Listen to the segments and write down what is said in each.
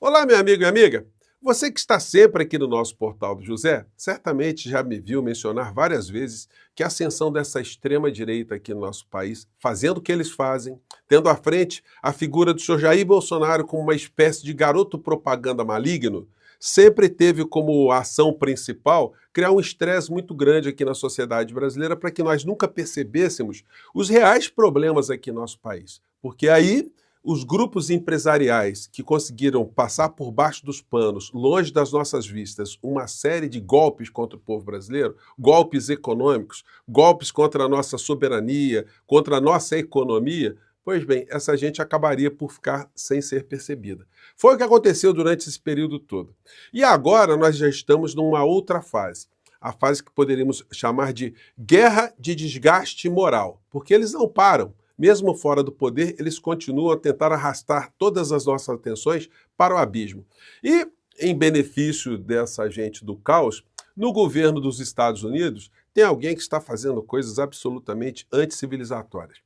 Olá, meu amigo e amiga. Você que está sempre aqui no nosso Portal do José, certamente já me viu mencionar várias vezes que a ascensão dessa extrema-direita aqui no nosso país, fazendo o que eles fazem, tendo à frente a figura do senhor Jair Bolsonaro como uma espécie de garoto propaganda maligno, sempre teve como ação principal criar um estresse muito grande aqui na sociedade brasileira para que nós nunca percebêssemos os reais problemas aqui no nosso país. Porque aí os grupos empresariais que conseguiram passar por baixo dos panos, longe das nossas vistas, uma série de golpes contra o povo brasileiro, golpes econômicos, golpes contra a nossa soberania, contra a nossa economia, pois bem, essa gente acabaria por ficar sem ser percebida. Foi o que aconteceu durante esse período todo. E agora nós já estamos numa outra fase. A fase que poderíamos chamar de guerra de desgaste moral, porque eles não param. Mesmo fora do poder, eles continuam a tentar arrastar todas as nossas atenções para o abismo. E, em benefício dessa gente do caos, no governo dos Estados Unidos, tem alguém que está fazendo coisas absolutamente anticivilizatórias.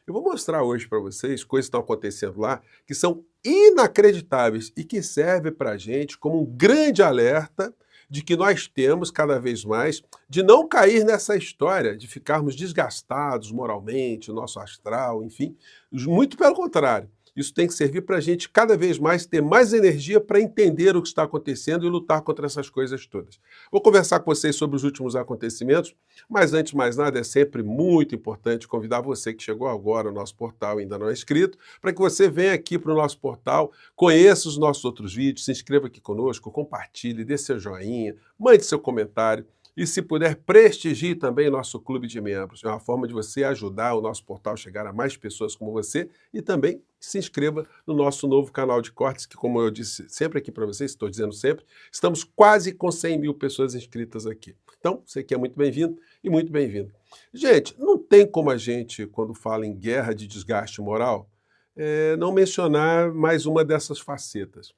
Eu vou mostrar hoje para vocês coisas que estão acontecendo lá que são inacreditáveis e que servem para a gente como um grande alerta de que nós temos cada vez mais de não cair nessa história de ficarmos desgastados moralmente, o nosso astral, enfim. Muito pelo contrário. Isso tem que servir para a gente cada vez mais ter mais energia para entender o que está acontecendo e lutar contra essas coisas todas. Vou conversar com vocês sobre os últimos acontecimentos, mas antes de mais nada é sempre muito importante convidar você que chegou agora ao nosso portal e ainda não é inscrito, para que você venha aqui para o nosso portal, conheça os nossos outros vídeos, se inscreva aqui conosco, compartilhe, dê seu joinha, mande seu comentário. E se puder, prestigie também nosso clube de membros. É uma forma de você ajudar o nosso portal a chegar a mais pessoas como você e também se inscreva no nosso novo canal de cortes, que, como eu disse sempre aqui para vocês, estou dizendo sempre, estamos quase com 100 mil pessoas inscritas aqui. Então, você que é muito bem-vindo e muito bem-vindo. Gente, não tem como a gente, quando fala em guerra de desgaste moral, não mencionar mais uma dessas facetas.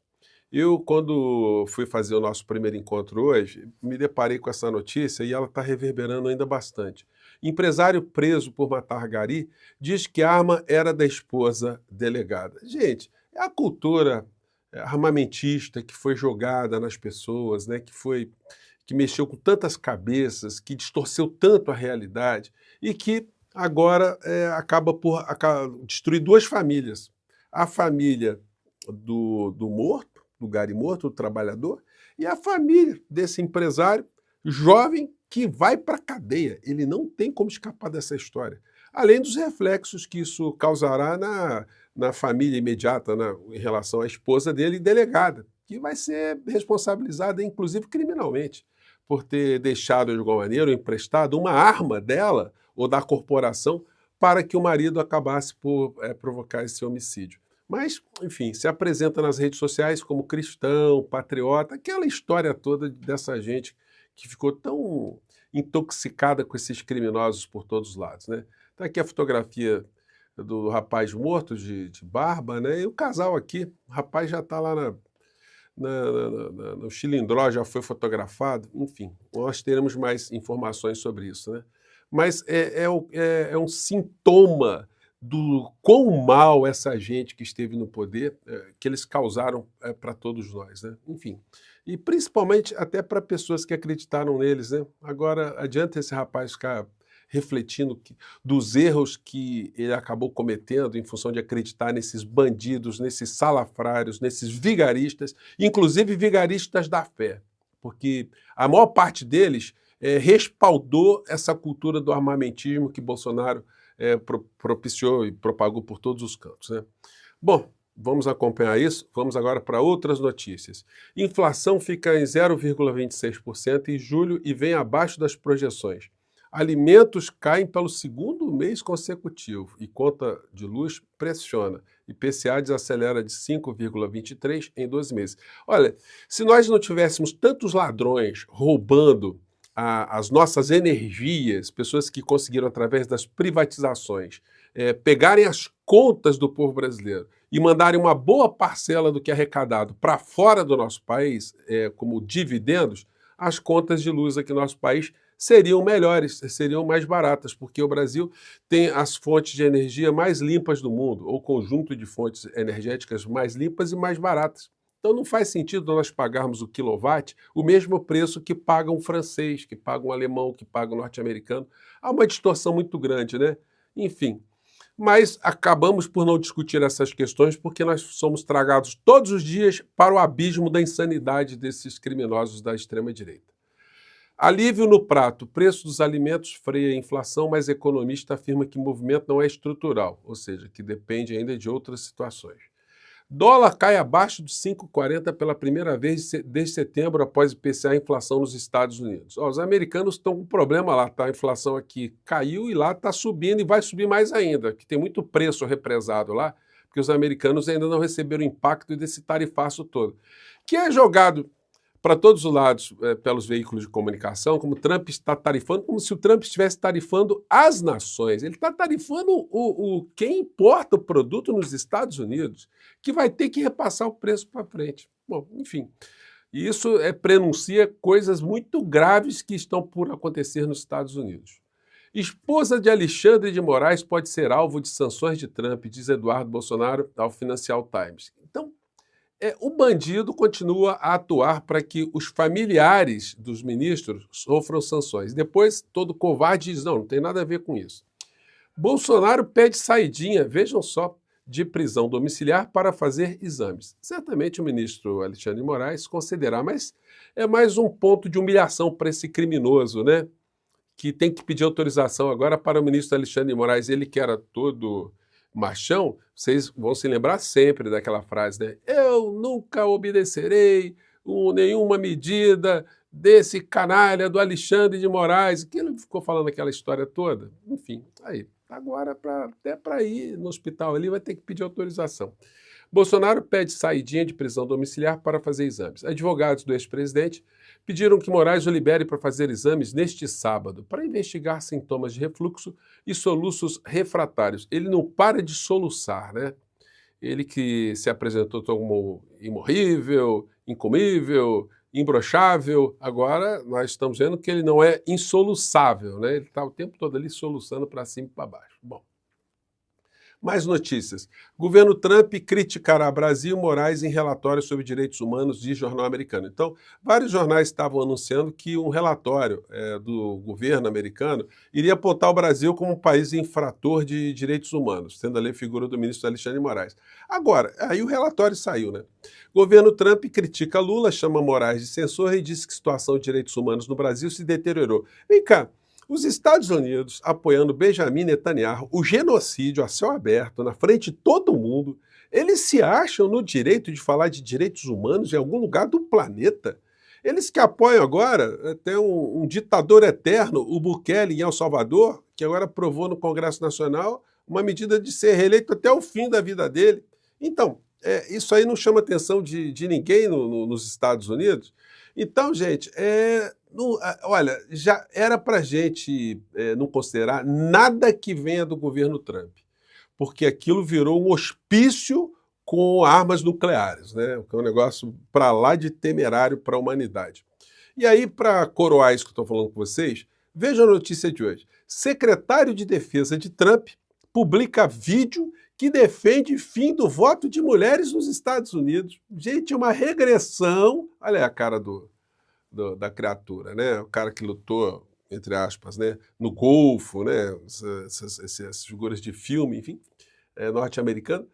Eu, quando fui fazer o nosso primeiro encontro hoje, me deparei com essa notícia e ela está reverberando ainda bastante. Empresário preso por matar gari diz que a arma era da esposa delegada. Gente, é a cultura armamentista que foi jogada nas pessoas, né, que mexeu com tantas cabeças, que distorceu tanto a realidade e que agora acaba por destruir duas famílias. A família do morto, do gari morto, do trabalhador, e a família desse empresário jovem que vai para a cadeia. Ele não tem como escapar dessa história. Além dos reflexos que isso causará na família imediata, em relação à esposa dele, delegada, que vai ser responsabilizada, inclusive criminalmente, por ter deixado, de alguma maneira, ou emprestado uma arma dela ou da corporação para que o marido acabasse por provocar esse homicídio. Mas, enfim, se apresenta nas redes sociais como cristão, patriota, aquela história toda dessa gente que ficou tão intoxicada com esses criminosos por todos os lados, né? Tá aqui a fotografia do rapaz morto de barba, né? E o casal aqui, o rapaz já está lá no Chilindró, já foi fotografado, enfim, nós teremos mais informações sobre isso, né? Mas é um sintoma do quão mal essa gente que esteve no poder, que eles causaram para todos nós, né? Enfim, e principalmente até para pessoas que acreditaram neles, né? Agora, adianta esse rapaz ficar refletindo dos erros que ele acabou cometendo em função de acreditar nesses bandidos, nesses salafrários, nesses vigaristas, inclusive vigaristas da fé, porque a maior parte deles respaldou essa cultura do armamentismo que Bolsonaro propiciou e propagou por todos os cantos, né? Bom, vamos acompanhar isso. Vamos agora para outras notícias. Inflação fica em 0,26% em julho e vem abaixo das projeções. Alimentos caem pelo segundo mês consecutivo e conta de luz pressiona. IPCA desacelera de 5,23% em 12 meses. Olha, se nós não tivéssemos tantos ladrões roubando as nossas energias, pessoas que conseguiram, através das privatizações, pegarem as contas do povo brasileiro e mandarem uma boa parcela do que é arrecadado para fora do nosso país, como dividendos, as contas de luz aqui no nosso país seriam melhores, seriam mais baratas, porque o Brasil tem as fontes de energia mais limpas do mundo, ou conjunto de fontes energéticas mais limpas e mais baratas. Então não faz sentido nós pagarmos o quilowatt o mesmo preço que paga um francês, que paga um alemão, que paga um norte-americano. Há uma distorção muito grande, né? Enfim, mas acabamos por não discutir essas questões porque nós somos tragados todos os dias para o abismo da insanidade desses criminosos da extrema-direita. Alívio no prato. Preço dos alimentos freia a inflação, mas economista afirma que o movimento não é estrutural, ou seja, que depende ainda de outras situações. Dólar cai abaixo de 5,40 pela primeira vez desde setembro, após IPCA a inflação nos Estados Unidos. Os americanos estão com um problema lá, tá? A inflação aqui caiu e lá está subindo e vai subir mais ainda, que tem muito preço represado lá, porque os americanos ainda não receberam o impacto desse tarifaço todo, que é jogado para todos os lados pelos veículos de comunicação, como o Trump está tarifando, como se o Trump estivesse tarifando as nações. Ele está tarifando quem importa o produto nos Estados Unidos, que vai ter que repassar o preço para frente. Bom, enfim, isso prenuncia coisas muito graves que estão por acontecer nos Estados Unidos. Esposa de Alexandre de Moraes pode ser alvo de sanções de Trump, diz Eduardo Bolsonaro ao Financial Times. Então, o bandido continua a atuar para que os familiares dos ministros sofram sanções. Depois, todo covarde diz, não tem nada a ver com isso. Bolsonaro pede saidinha, vejam só, de prisão domiciliar para fazer exames. Certamente o ministro Alexandre de Moraes concederá, mas é mais um ponto de humilhação para esse criminoso, né? Que tem que pedir autorização agora para o ministro Alexandre de Moraes, ele que era todo machão. Vocês vão se lembrar sempre daquela frase, né? Eu nunca obedecerei nenhuma medida desse canalha do Alexandre de Moraes, que ele ficou falando aquela história toda. Enfim, aí, agora até para ir no hospital ali vai ter que pedir autorização. Bolsonaro pede saidinha de prisão domiciliar para fazer exames. Advogados do ex-presidente pediram que Moraes o libere para fazer exames neste sábado, para investigar sintomas de refluxo e soluços refratários. Ele não para de soluçar, né? Ele que se apresentou como imorrível, incomível, imbrochável, agora nós estamos vendo que ele não é insoluçável, né? Ele está o tempo todo ali soluçando para cima e para baixo. Bom. Mais notícias. Governo Trump criticará Brasil e Moraes em relatório sobre direitos humanos, diz jornal americano. Então, vários jornais estavam anunciando que um relatório do governo americano iria apontar o Brasil como um país infrator de direitos humanos, sendo ali a figura do ministro Alexandre de Moraes. Agora, aí o relatório saiu, né? Governo Trump critica Lula, chama Moraes de censor e diz que a situação de direitos humanos no Brasil se deteriorou. Vem cá. Os Estados Unidos apoiando Benjamin Netanyahu, o genocídio a céu aberto, na frente de todo mundo, eles se acham no direito de falar de direitos humanos em algum lugar do planeta. Eles que apoiam agora até um ditador eterno, o Bukele em El Salvador, que agora aprovou no Congresso Nacional uma medida de ser reeleito até o fim da vida dele. Então, isso aí não chama atenção de ninguém nos Estados Unidos. Então, gente, olha, já era para a gente não considerar nada que venha do governo Trump, porque aquilo virou um hospício com armas nucleares, né? Que é um negócio para lá de temerário para a humanidade. E aí, para coroar isso que eu estou falando com vocês, vejam a notícia de hoje. Secretário de Defesa de Trump publica vídeo que defende fim do voto de mulheres nos Estados Unidos. Gente, uma regressão. Olha aí a cara da criatura, né? O cara que lutou, entre aspas, né? No Golfo, né? Essas figuras de filme, enfim, norte-americano.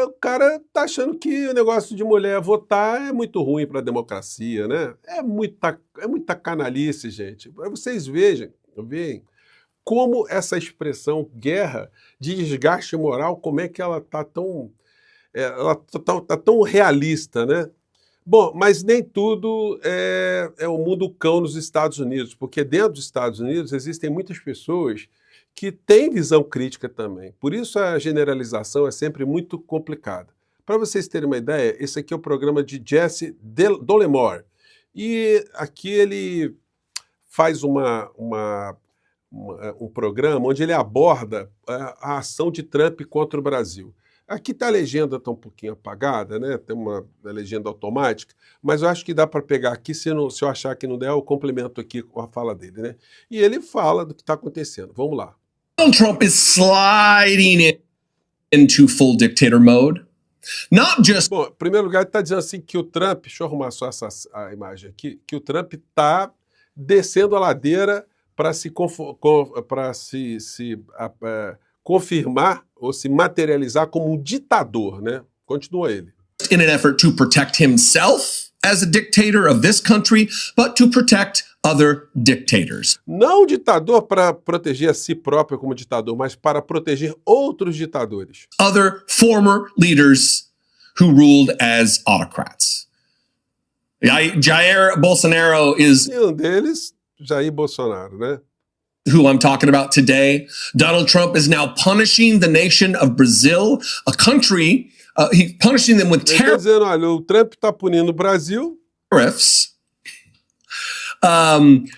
O cara tá achando que o negócio de mulher votar é muito ruim para a democracia, né? É muita canalice, gente. Para vocês veem como essa expressão guerra de desgaste moral, como é que ela está tão realista, né? Bom, mas nem tudo é o mundo cão nos Estados Unidos, porque dentro dos Estados Unidos existem muitas pessoas que têm visão crítica também. Por isso a generalização é sempre muito complicada. Para vocês terem uma ideia, esse aqui é o programa de Jesse Dollemore. E aqui ele faz um programa onde ele aborda a ação de Trump contra o Brasil. Aqui está a legenda, está um pouquinho apagada, né? Tem uma legenda automática, mas eu acho que dá para pegar aqui, se eu achar que não der, eu complemento aqui com a fala dele, né? E ele fala do que está acontecendo. Vamos lá. Donald Trump is sliding into full dictator mode. Not just... Bom, em primeiro lugar, ele está dizendo assim que o Trump, deixa eu arrumar só a imagem aqui, que o Trump está descendo a ladeira para confirmar ou se materializar como um ditador, né? Continua ele. In an effort to protect himself as a dictator of this country, but to protect other dictators. Não ditador para proteger a si próprio como ditador, mas para proteger outros ditadores. Other former leaders who ruled as autocrats. Jair Bolsonaro is... E um deles, Jair Bolsonaro, né? Who I'm talking about today. Donald Trump is now punishing the nation of Brazil, a country, he's punishing them with Ele está dizendo, olha, o Trump está punindo o Brasil tariffs.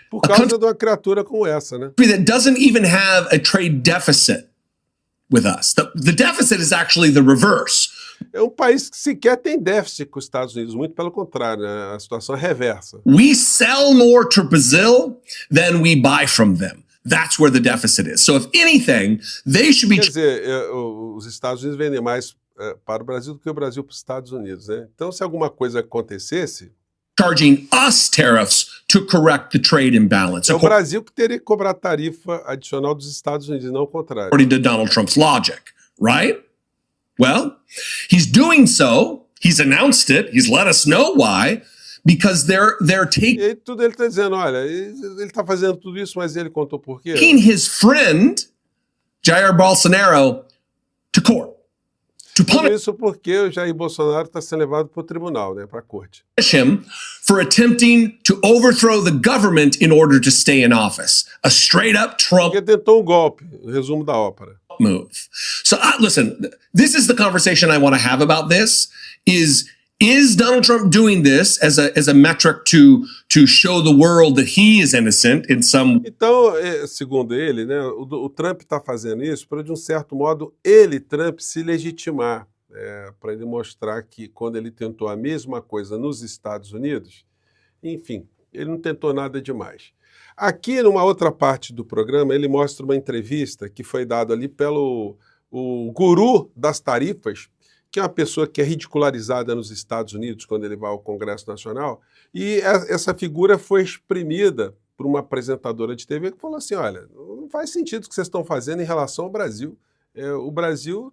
Por causa de uma criatura como essa, né? That doesn't even have a trade deficit with us. The deficit is actually the reverse. É um país que sequer tem déficit com os Estados Unidos, muito pelo contrário, né? A situação é reversa. We sell more to Brazil than we buy from them. That's where the deficit is. So if anything, they should be... Quer dizer, os Estados Unidos vendem mais para o Brasil do que o Brasil para os Estados Unidos, né? Então, se alguma coisa acontecesse... charging us tariffs to correct the trade imbalance. É o Brasil que teria que cobrar tarifa adicional dos Estados Unidos, não o contrário. According to Donald Trump's logic, right? Well, he's doing so. He's announced it. He's let us know why. Because they're taking... E tudo ele está dizendo, olha, ele está fazendo tudo isso, mas ele contou por quê? Taking his friend, Jair Bolsonaro, to court. To Tudo isso porque o Jair Bolsonaro está sendo levado para o tribunal, né, para a corte. Him for attempting to overthrow the government in order to stay in office. A straight up Trump... Porque tentou um golpe, o resumo da ópera. Move. So listen, this is the conversation I want to have about this, is Donald Trump doing this as a metric to show the world that he is innocent in some... Então, segundo ele, né, o Trump está fazendo isso para, de um certo modo, ele, Trump, se legitimar, para ele mostrar que quando ele tentou a mesma coisa nos Estados Unidos, enfim, ele não tentou nada demais. Aqui, numa outra parte do programa, ele mostra uma entrevista que foi dada ali pelo o guru das tarifas, que é uma pessoa que é ridicularizada nos Estados Unidos quando ele vai ao Congresso Nacional, e essa figura foi exprimida por uma apresentadora de TV que falou assim, olha, não faz sentido o que vocês estão fazendo em relação ao Brasil. O Brasil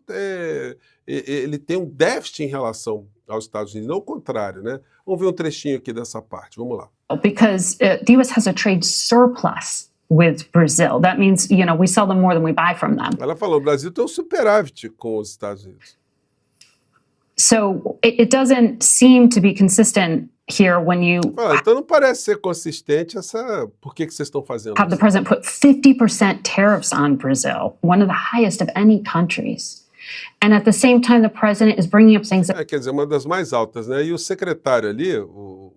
ele tem um déficit em relação aos Estados Unidos, não o contrário, né? Vamos ver um trechinho aqui dessa parte, vamos lá. Because the U.S. has a trade surplus with Brazil. That means, we sell them more than we buy from them. Ela falou, o Brasil tem um superávit com os Estados Unidos. So it doesn't seem to be consistent here when you... Então não parece ser consistente por que vocês estão fazendo have the president put 50% tariffs on Brazil, one of the highest of any countries. And at the same time, the president is bringing up things that... Quer dizer, uma das mais altas, né? E o secretário ali,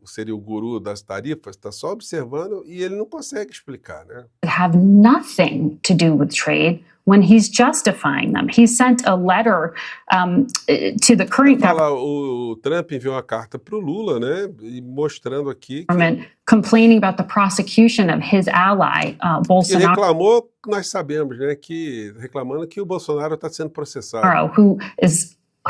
seria o guru das tarifas, está só observando e ele não consegue explicar, né? have nothing to do with trade when he's justifying them. He sent a letter to the current o Trump enviou uma carta para o Lula, né? E mostrando aqui government complaining about the prosecution of his ally, Bolsonaro. Ele reclamou, nós sabemos, né? Reclamando que o Bolsonaro está sendo processado.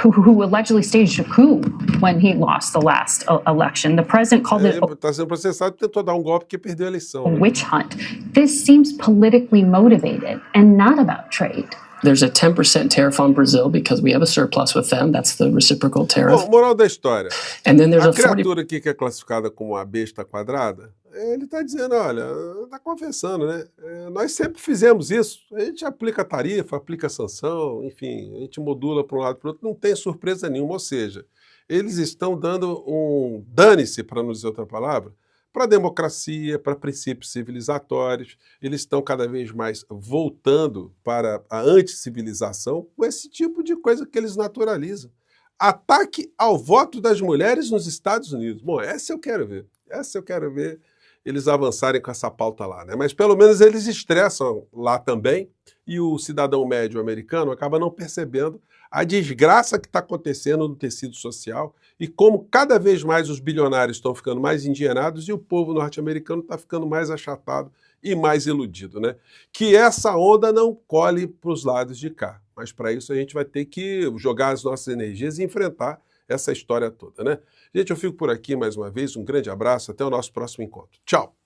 Who allegedly staged a coup when he lost the last election. The president called it está sendo processado e tentou dar um golpe porque perdeu a eleição. A witch hunt. This seems politically motivated and not about trade. There's a 10% tariff on Brazil because we have a surplus with them. That's the reciprocal tariff. Bom, moral da história. And then there's a 40... criatura aqui que é classificada como uma besta quadrada, ele está dizendo, olha, está confessando, né? Nós sempre fizemos isso. A gente aplica tarifa, aplica sanção, enfim, a gente modula para um lado e para o outro, não tem surpresa nenhuma. Ou seja, eles estão dando um dane-se, para não dizer outra palavra, para a democracia, para princípios civilizatórios. Eles estão cada vez mais voltando para a anticivilização com esse tipo de coisa que eles naturalizam. Ataque ao voto das mulheres nos Estados Unidos. Bom, essa eu quero ver. Essa eu quero ver eles avançarem com essa pauta lá, né? Mas pelo menos eles estressam lá também e o cidadão médio americano acaba não percebendo a desgraça que está acontecendo no tecido social e como cada vez mais os bilionários estão ficando mais endinheirados e o povo norte-americano está ficando mais achatado e mais iludido, né? Que essa onda não colhe para os lados de cá. Mas para isso a gente vai ter que jogar as nossas energias e enfrentar essa história toda, né? Gente, eu fico por aqui mais uma vez. Um grande abraço. Até o nosso próximo encontro. Tchau!